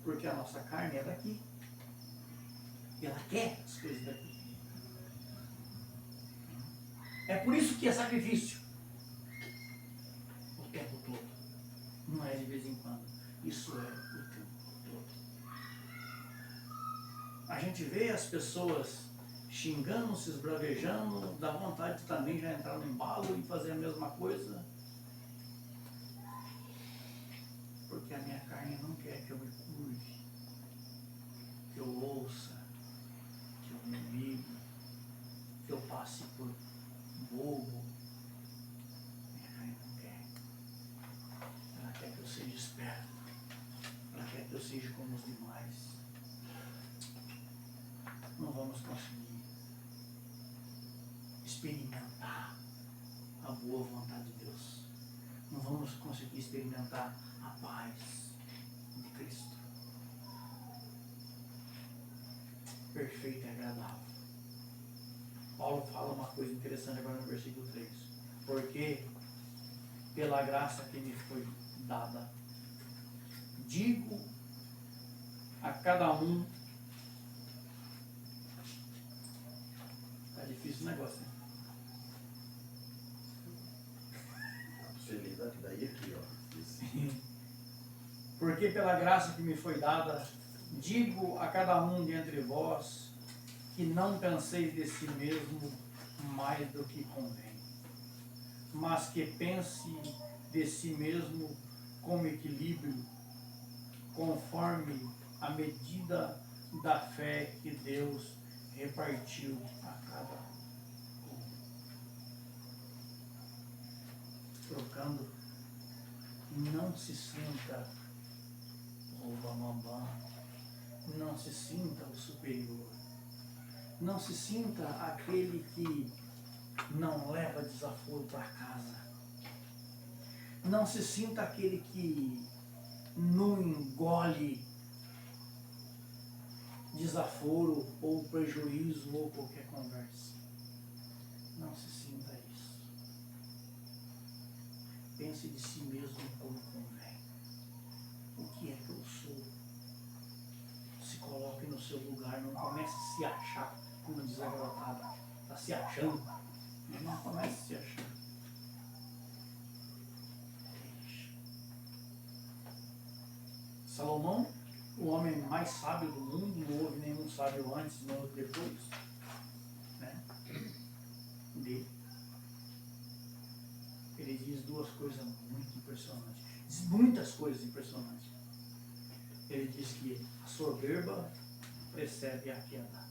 porque a nossa carne é daqui. E ela quer as coisas daqui. É por isso que é sacrifício. O tempo todo. Não é de vez em quando. Isso é o tempo todo. A gente vê as pessoas xingando, se esbravejando, dá vontade de também já entrar no embalo e fazer a mesma coisa. Porque a minha carne não quer que eu me curve, que eu ouça, que eu me humilhe, que eu passe por bobo. Minha carne não quer. Ela quer que eu seja esperto. Ela quer que eu seja como os demais. Não vamos conseguir experimentar a boa vontade de Deus. Não vamos conseguir experimentar a paz de Cristo. Perfeito e agradável. Paulo fala uma coisa interessante agora no versículo 3. Porque pela graça que me foi dada, digo a cada um. Tá difícil o negócio, né? Você lida daí aqui, ó. Porque pela graça que me foi dada, digo a cada um de entre vós que não penseis de si mesmo mais do que convém, mas que pense de si mesmo com equilíbrio, conforme a medida da fé que Deus repartiu a cada um. Trocando, não se sinta o bambambam, não se sinta o superior, não se sinta aquele que não leva desaforo para casa, não se sinta aquele que não engole desaforo ou prejuízo ou qualquer conversa. Não se sinta isso. Pense de si mesmo como convém. O que é que eu sou? Se coloque no seu lugar, não comece a se achar como desagradável. Está se achando. Não comece a se achar. Salomão, o homem mais sábio do mundo, não houve nenhum sábio antes, não houve depois, né? Dele. ele diz duas coisas muito impressionantes. Diz muitas coisas impressionantes. Ele diz que a soberba precede a queda.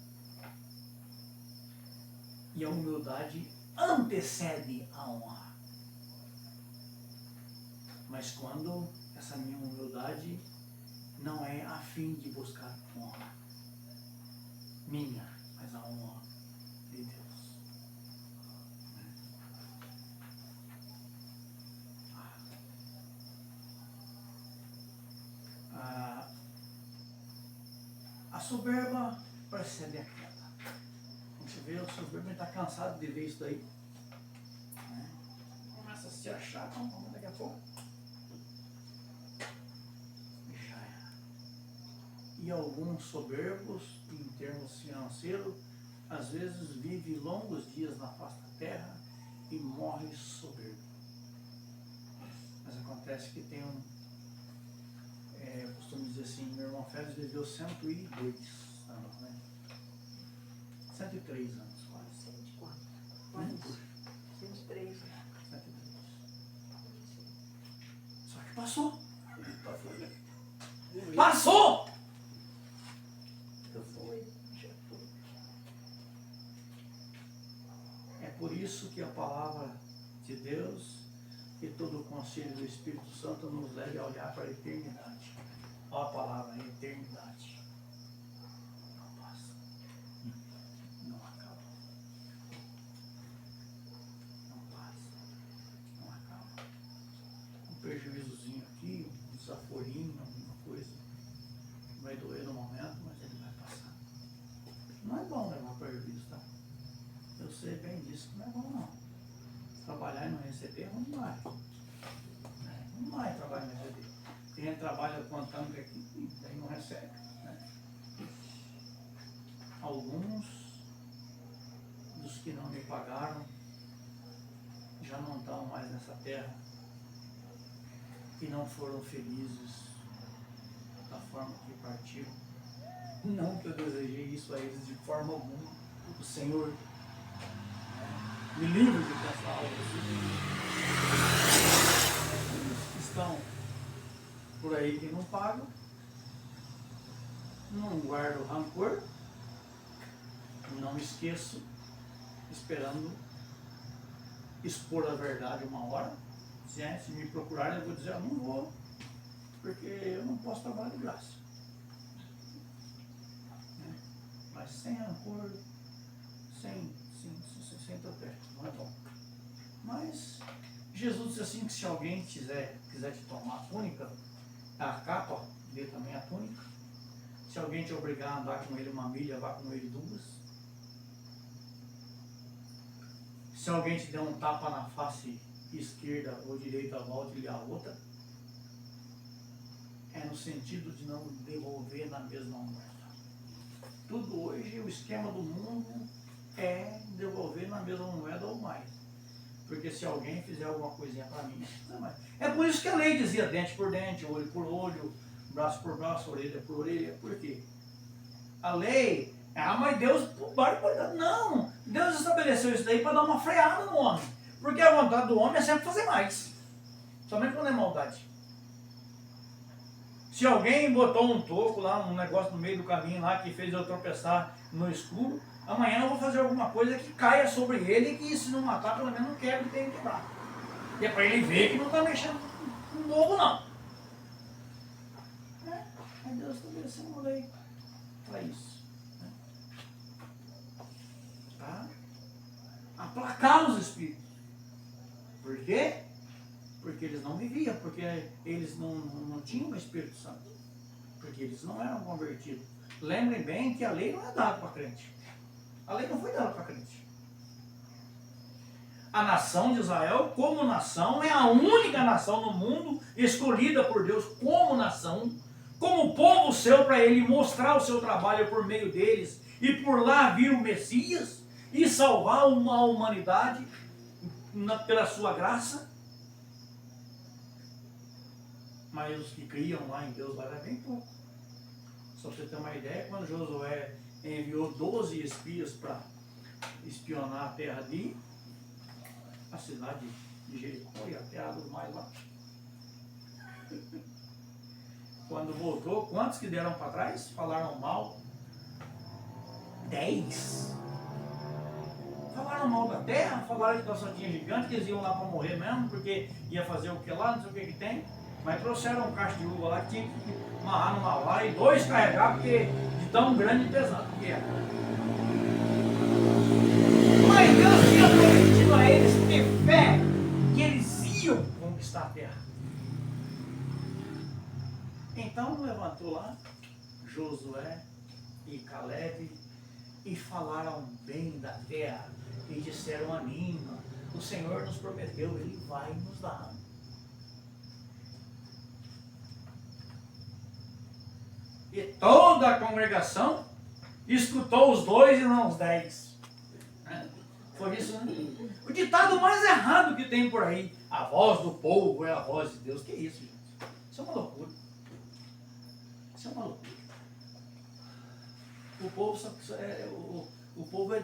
E a humildade antecede a honra. Mas quando essa minha humildade não é a fim de buscar honra minha, mas a honra de Deus. A soberba precede a queda. Você vê, o soberbo está cansado de ver isso daí. Né? Começa a se achar, então, daqui a pouco. Já era. E alguns soberbos, em termos financeiros, às vezes vivem longos dias na face da terra e morre soberbo. Mas acontece que tem eu costumo dizer assim, meu irmão Félix viveu 102 anos, né? 103 anos quase. 104. Né? 103. 103. Só que passou. Passou! Foi, já foi. É por isso que a palavra de Deus e todo o conselho do Espírito Santo nos leve a olhar para a eternidade. Olha a palavra, a eternidade. Não passa. Não acaba. Não passa. Não acaba. Um prejuízozinho aqui, um desaforinho, alguma coisa. Vai doer no momento, mas ele vai passar. Não é bom levar prejuízo, tá? Eu sei bem disso, não é bom não. Trabalhar e não receber é ruim demais. Não vai trabalhar e não receber. Tem gente que trabalha contando que aqui e daí não recebe. Né? Alguns dos que não me pagaram já não estão mais nessa terra e não foram felizes da forma que partiram. Não que eu desejei isso a eles de forma alguma. O Senhor me livre de pensar algo assim. Eles que estão por aí que não pagam, não guardo rancor, não me esqueço, esperando expor a verdade uma hora. Se me procurarem, eu vou dizer, eu não vou, porque eu não posso trabalhar de graça. Né? Mas sem rancor, sem tropeço, não é bom. Mas Jesus disse assim que se alguém quiser te tomar a túnica, a capa, dê também a túnica. Se alguém te obrigar a andar com ele uma milha, vá com ele 2. Se alguém te der um tapa na face esquerda ou direita, volte-lhe a outra. É no sentido de não devolver na mesma moeda. Tudo hoje, o esquema do mundo é devolver na mesma moeda ou mais. Porque se alguém fizer alguma coisinha para mim, não mais. É por isso que a lei dizia dente por dente, olho por olho, braço por braço, orelha por orelha. Por quê? A lei, mas Deus, não, Deus estabeleceu isso daí para dar uma freada no homem. Porque a vontade do homem é sempre fazer mais. Somente quando é maldade. Se alguém botou um toco lá, um negócio no meio do caminho lá que fez eu tropeçar no escuro, amanhã eu vou fazer alguma coisa que caia sobre ele e que se não matar, pelo menos não quebra e tenha que quebrar. E é para ele ver que não está mexendo com bobo, não. Aí Deus estabeleceu uma lei para isso. Né? Para aplacar os espíritos. Por quê? Porque eles não viviam, porque eles não tinham o Espírito Santo. Porque eles não eram convertidos. Lembrem bem que a lei não é dada para crente. A lei não foi dada para crente. A nação de Israel, como nação, é a única nação no mundo escolhida por Deus como nação, como povo seu, para ele mostrar o seu trabalho por meio deles e por lá vir o Messias e salvar uma humanidade pela sua graça. Mas os que criam lá em Deus lá era bem pouco. Só para você ter uma ideia, quando Josué enviou 12 espias para espionar a terra de a cidade de Jericó e até águas mais lá. Quando voltou, quantos que deram para trás? Falaram mal? 10. Falaram mal da terra, falaram que nós só tinha gigante, que eles iam lá para morrer mesmo, porque ia fazer o que lá, não sei o que tem. Mas trouxeram um cacho de uva lá que tinha que amarrar numa vara e 2 carregar, porque de tão grande e pesado que era. Mas Deus tinha prometido a eles ter fé que eles iam conquistar a terra. Então levantou lá Josué e Caleb e falaram bem da terra e disseram: anima, o Senhor nos prometeu, Ele vai nos dar. E toda a congregação escutou os 2 e não os 10. Foi isso, né? O ditado mais errado que tem por aí: a voz do povo é a voz de Deus. Que isso, gente? Isso é uma loucura. Isso é uma loucura. O povo, o povo é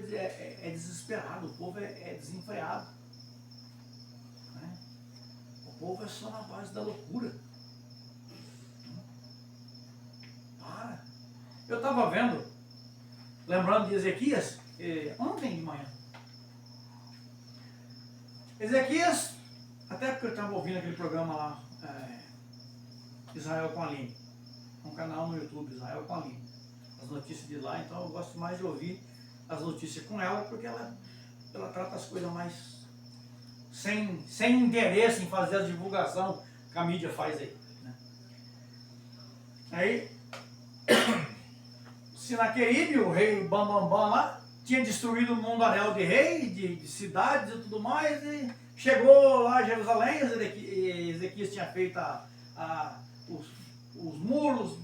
desesperado, o povo é desenfreado. Né? O povo é só na base da loucura. Para. Eu estava vendo, lembrando de Ezequias, ontem de manhã. Ezequias, até porque eu estava ouvindo aquele programa lá, Israel com a Aline, um canal no YouTube, Israel com a Aline, as notícias de lá, então eu gosto mais de ouvir as notícias com ela, porque ela trata as coisas mais sem interesse em fazer a divulgação que a mídia faz aí. Né? Aí, Sinaqueribe, o rei Bambambam lá, tinha destruído o mundaréu de rei, de cidades e tudo mais, e chegou lá a Jerusalém, Ezequias tinha feito os muros,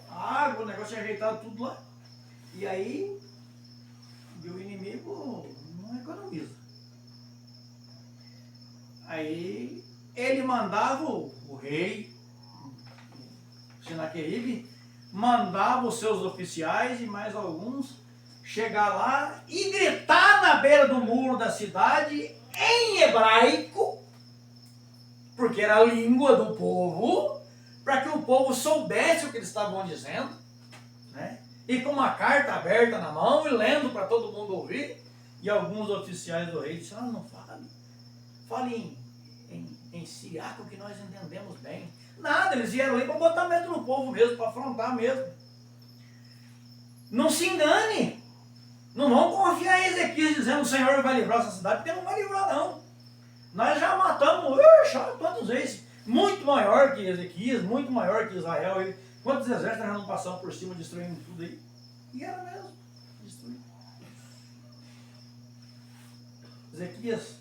a água, o negócio tinha ajeitado tudo lá. E aí, o inimigo não economiza. Aí, ele mandava, o rei, Sinaqueribe, mandava os seus oficiais e mais alguns chegar lá e gritar na beira do muro da cidade em hebraico, porque era a língua do povo, para que o povo soubesse o que eles estavam dizendo, né? E com uma carta aberta na mão e lendo para todo mundo ouvir. E alguns oficiais do rei disseram: não fale em siriaco que nós entendemos bem. Nada, eles vieram ali para botar medo no povo mesmo, para afrontar mesmo. Não se engane. Não vão confiar em Ezequias dizendo: o Senhor vai livrar essa cidade, porque não vai livrar não. Nós já matamos, quantas vezes? Muito maior que Ezequias, muito maior que Israel. Quantos exércitos já não passaram por cima destruindo tudo aí? E era mesmo, destruir. Ezequias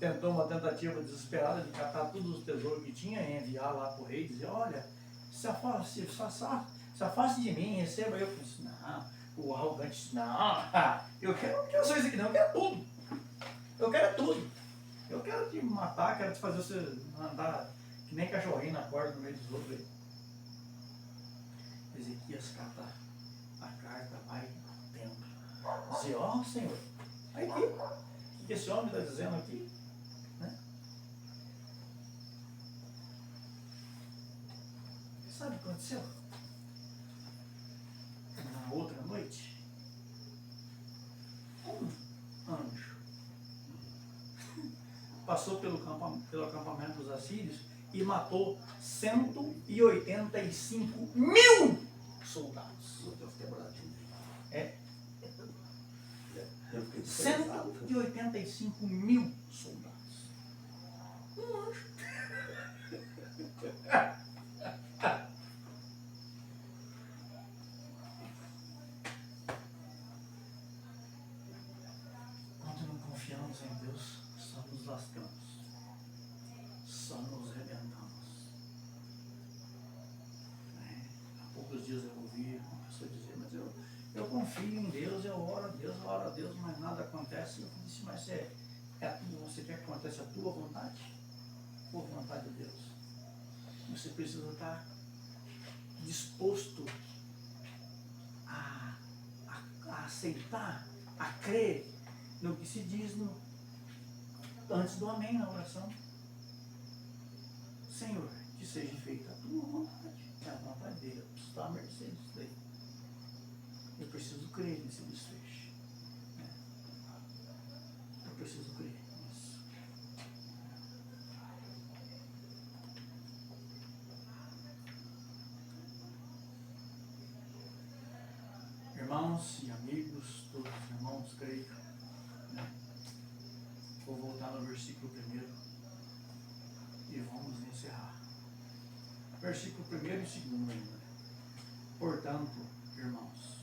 tentou uma tentativa desesperada de catar todos os tesouros que tinha e enviar lá para o rei e dizer: olha, se afaste de mim, receba eu. Eu disse: não. O arrogante disse: não, eu quero só isso aqui não, eu quero tudo. Eu quero tudo. Eu quero te matar, quero te fazer você andar que nem cachorrinho na corda no meio dos outros aí. Ezequias cata a carta, vai dentro. Dizer: ó, Senhor, aí aqui, o que esse homem está dizendo aqui? Né? Sabe o que aconteceu? Na outra noite, um anjo passou pelo acampamento dos assírios e matou 185 mil soldados. Meu Deus, quebradinho. É. Eu fiquei desprezado. 185 mil soldados. Um anjo. Quando não confiamos em Deus, só nos lascamos. Só nos rebentamos. Há poucos dias eu ouvi uma pessoa dizer: mas eu confio em Deus, eu oro a Deus, mas nada acontece. Eu disse: mas você quer que aconteça a tua vontade? Ou a vontade de Deus? Você precisa estar disposto a aceitar, a crer no que se diz antes do amém na oração. Senhor, que seja feita a tua vontade. É a vontade dele. Eu preciso estar à mercê disso daí. Eu preciso crer nesse desfecho. Né? Eu preciso crer nisso. Irmãos e amigos, todos os irmãos, creio. Né? Vou voltar no versículo 1 e vamos encerrar. Versículo 1 e 2 ainda. Portanto, irmãos,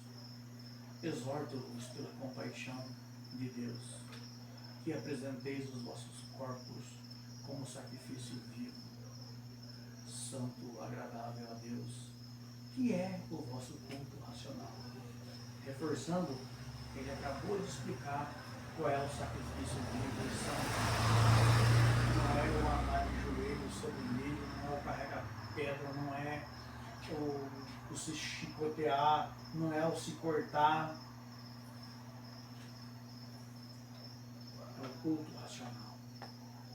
exorto-vos pela compaixão de Deus, que apresenteis os vossos corpos como sacrifício vivo, santo, agradável a Deus, que é o vosso culto racional. Reforçando, ele acabou de explicar qual é o sacrifício vivo e santo. Não é o andar de joelhos sobre milho, não é o carregar pedra, não é o se chicotear, não é o se cortar. É o culto racional.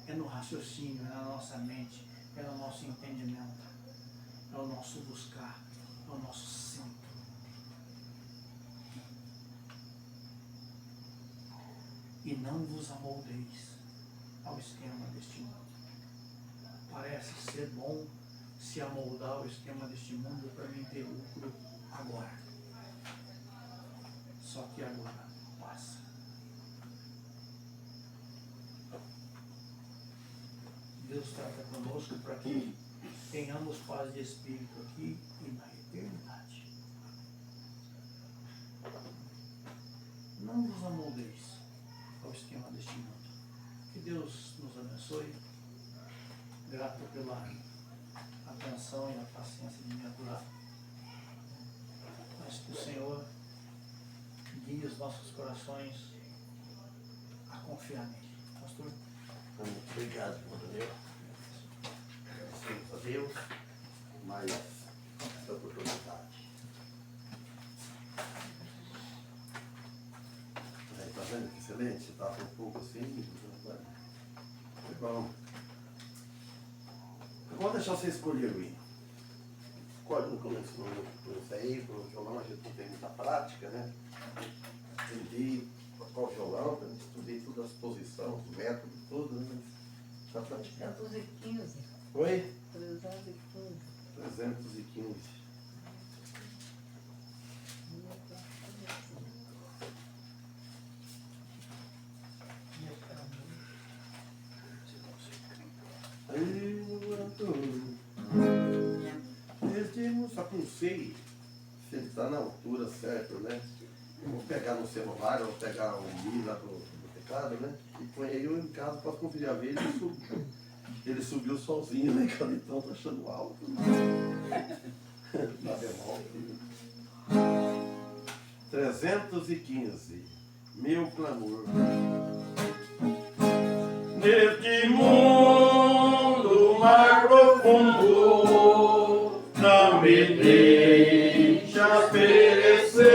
É no raciocínio, é na nossa mente, é no nosso entendimento, é o nosso buscar, é o nosso centro. E não vos amoldeis ao esquema deste mundo. Parece ser bom se amoldar ao esquema deste mundo para mim ter lucro agora. Só que agora passa. Deus trata conosco para que tenhamos paz de espírito aqui e na eternidade. Não vos amoldeis ao esquema deste mundo. Que Deus nos abençoe. Grato pela atenção e a paciência de me aturar. Mas que o Senhor guie os nossos corações a confiar nele. Pastor? Obrigado, Deus. Agradecemos a Deus mais essa oportunidade. Tá vendo que excelente? Você tá um pouco assim. Foi bom. Eu vou deixar você escolher o hino. Escolhe no começo, no aí, pro violão a gente não tem muita prática, né? Aprendi tocar o violão, estudei todas as posições, o método, tudo, né? Está praticando. 315. Oi? 315. 315. Só que não sei se ele está na altura certa, né? Eu vou pegar no celular, eu vou pegar o Mi lá do teclado, né? E põe aí eu em casa para conferir a ver, ele subiu sozinho, né? Que então tá achando alto. Lá bemol. 315. Meu clamor. Neste mundo mais profundo, não me deixas perecer.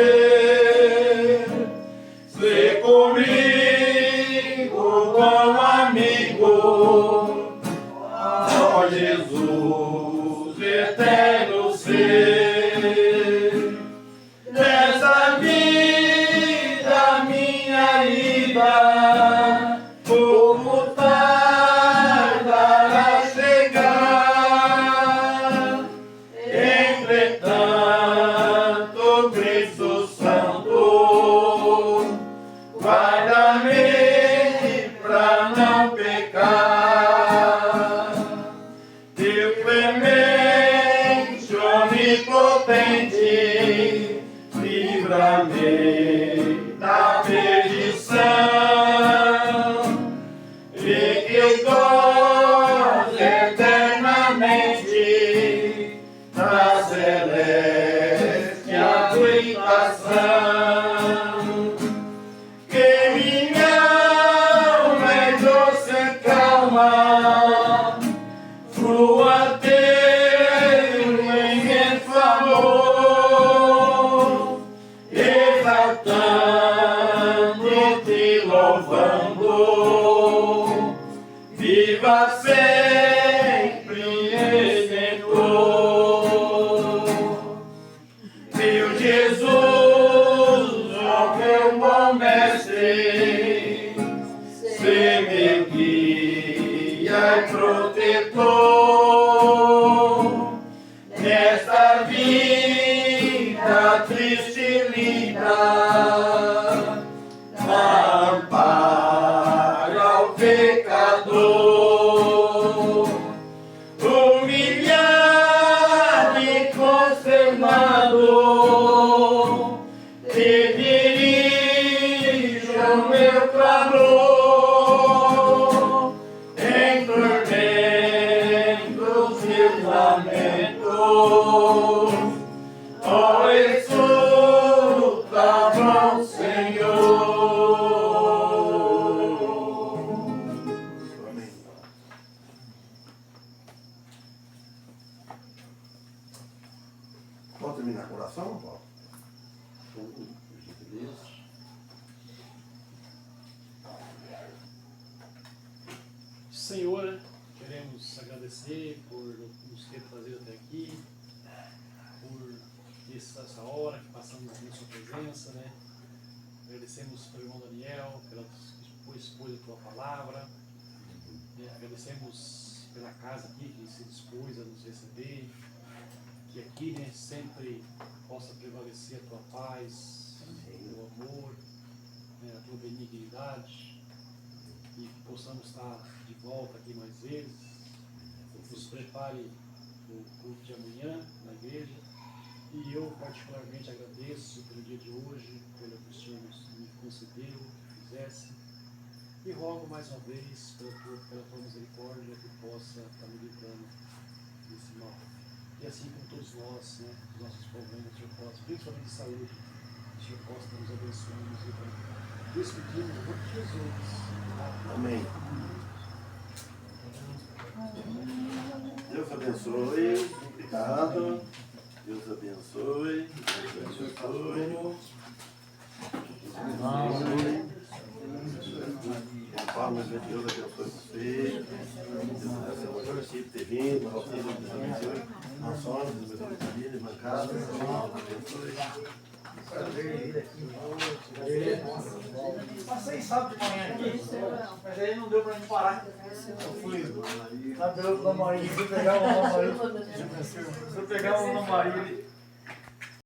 Sê comigo como amigo, ó Jesus, eterno ser. Dessa vida, minha ida, como tardará a chegar. Entretanto, Cristo Santo, guarda-me pra não pecar. Deus clemente, onipotente, livra-me da perdição. E que eu goze eternamente na celeste habitação. Que minha alma é doce e calma, flua teu imenso amor, exaltando-te, louvando sempre Redentor. Meu Jesus, ó meu bom mestre, ser meu guia e protetor, nesta vida triste e linda, ampara o pecador, humilhado e consternado, te dirijo o meu clamor, em tormentos e lamentos. Ó, escuta, bom Senhor. Amém. Pode terminar com oração, Paulo? Por gentileza. Senhor, queremos agradecer por nos ter trazido até aqui, por essa hora que passamos na sua presença, né? Agradecemos pelo irmão Daniel, pela expôs a tua palavra, né? Agradecemos pela casa aqui que se dispôs a nos receber, que aqui, né, sempre possa prevalecer a tua paz, o teu amor, né, a tua benignidade, e que possamos estar de volta aqui mais vezes. Nos prepare o culto de amanhã na igreja. E eu particularmente agradeço pelo dia de hoje, pelo que o Senhor me concedeu, que fizesse. E rogo mais uma vez pela tua misericórdia que possa estar me livrando desse mal. E assim como todos nós, né, os nossos problemas, o Senhor possa, principalmente de saúde, o Senhor possa estar nos abençoando, nos livrando. Despedimos o nome de Jesus. Amém. Deus abençoe. Obrigado. Deus abençoe. Deus abençoe. Deus abençoe. Conforme Deus abençoe você. Deus abençoe você por ter vindo. Deus abençoe. Nós somos, Deus abençoe a família, bancada. Deus abençoe. Passei sábado de manhã aqui, mas aí não deu pra gente parar. Eu fui na beira do Maria, fui pegar uma Maria. Fui pegar uma Maria.